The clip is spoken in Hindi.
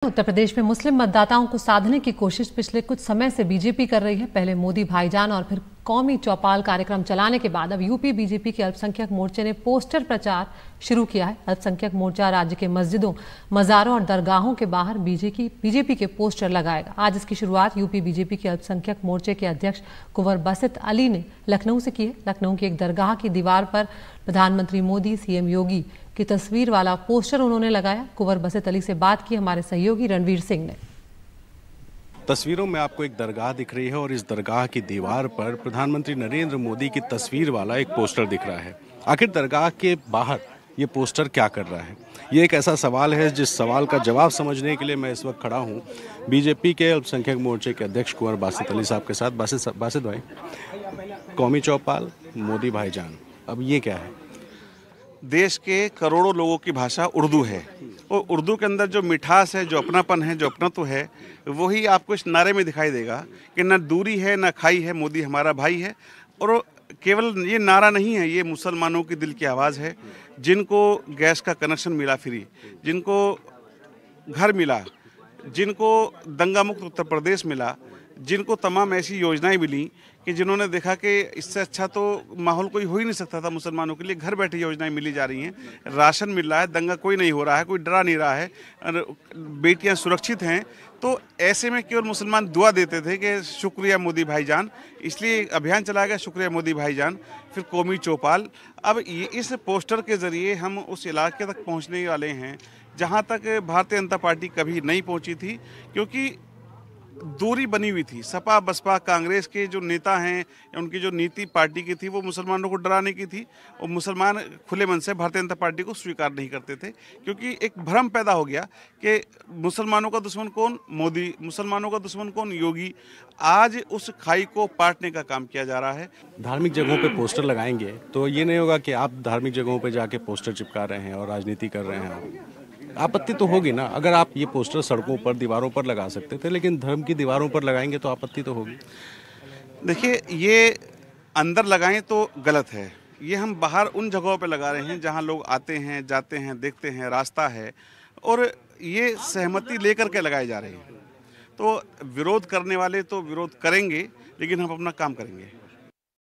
उत्तर प्रदेश में मुस्लिम मतदाताओं को साधने की कोशिश पिछले कुछ समय से बीजेपी कर रही है। पहले मोदी भाईजान और फिर कौमी चौपाल कार्यक्रम चलाने के बाद अब यूपी बीजेपी के अल्पसंख्यक मोर्चे ने पोस्टर प्रचार शुरू किया है। अल्पसंख्यक मोर्चा राज्य के मस्जिदों, मज़ारों और दरगाहों के बाहर बीजेपी के पोस्टर लगाएगा। आज इसकी शुरुआत यूपी बीजेपी के अल्पसंख्यक मोर्चे के अध्यक्ष कुंवर बसित अली ने लखनऊ से की है। लखनऊ की एक दरगाह की दीवार पर प्रधानमंत्री मोदी, सीएम योगी की तस्वीर वाला पोस्टर उन्होंने लगाया। कुंवर बसित अली से बात की हमारे सहयोगी रणवीर सिंह ने। तस्वीरों में आपको एक दरगाह दिख रही है और इस दरगाह की दीवार पर प्रधानमंत्री नरेंद्र मोदी की तस्वीर वाला एक पोस्टर दिख रहा है। आखिर दरगाह के बाहर ये पोस्टर क्या कर रहा है? ये एक ऐसा सवाल है जिस सवाल का जवाब समझने के लिए मैं इस वक्त खड़ा हूँ बीजेपी के अल्पसंख्यक मोर्चे के अध्यक्ष कुंवर बसित अली साहब के साथ। बासित भाई, कौमी चौपाल, मोदी भाईजान, अब ये क्या है? देश के करोड़ों लोगों की भाषा उर्दू है और उर्दू के अंदर जो मिठास है, जो अपनापन है, जो अपनत्व है, वही आपको इस नारे में दिखाई देगा कि न दूरी है न खाई है, मोदी हमारा भाई है। और केवल ये नारा नहीं है, ये मुसलमानों की दिल की आवाज़ है। जिनको गैस का कनेक्शन मिला फ्री, जिनको घर मिला, जिनको दंगा मुक्त उत्तर प्रदेश मिला, जिनको तमाम ऐसी योजनाएं मिली कि जिन्होंने देखा कि इससे अच्छा तो माहौल कोई हो ही नहीं सकता था मुसलमानों के लिए, घर बैठे योजनाएं मिली जा रही हैं, राशन मिल रहा है, दंगा कोई नहीं हो रहा है, कोई डरा नहीं रहा है, बेटियां सुरक्षित हैं। तो ऐसे में केवल मुसलमान दुआ देते थे कि शुक्रिया मोदी भाईजान, इसलिए अभियान चलाया गया, शुक्रिया मोदी भाईजान। फिर कौमी चौपाल, अब ये इस पोस्टर के ज़रिए हम उस इलाके तक पहुँचने वाले हैं जहाँ तक भारतीय जनता पार्टी कभी नहीं पहुँची थी, क्योंकि दूरी बनी हुई थी। सपा, बसपा, कांग्रेस के जो नेता हैं या उनकी जो नीति पार्टी की थी वो मुसलमानों को डराने की थी और मुसलमान खुले मन से भारतीय जनता पार्टी को स्वीकार नहीं करते थे, क्योंकि एक भ्रम पैदा हो गया कि मुसलमानों का दुश्मन कौन? मोदी। मुसलमानों का दुश्मन कौन? योगी। आज उस खाई को पाटने का काम किया जा रहा है। धार्मिक जगहों पे पोस्टर लगाएंगे तो ये नहीं होगा कि आप धार्मिक जगहों पे जाके पोस्टर चिपका रहे हैं और राजनीति कर रहे हैं। आपत्ति तो होगी ना। अगर आप ये पोस्टर सड़कों पर, दीवारों पर लगा सकते थे, लेकिन धर्म की दीवारों पर लगाएंगे तो आपत्ति तो होगी। देखिए, ये अंदर लगाएं तो गलत है, ये हम बाहर उन जगहों पे लगा रहे हैं जहां लोग आते हैं, जाते हैं, देखते हैं, रास्ता है, और ये सहमति लेकर के लगाए जा रहे हैं। तो विरोध करने वाले तो विरोध करेंगे, लेकिन हम अपना काम करेंगे।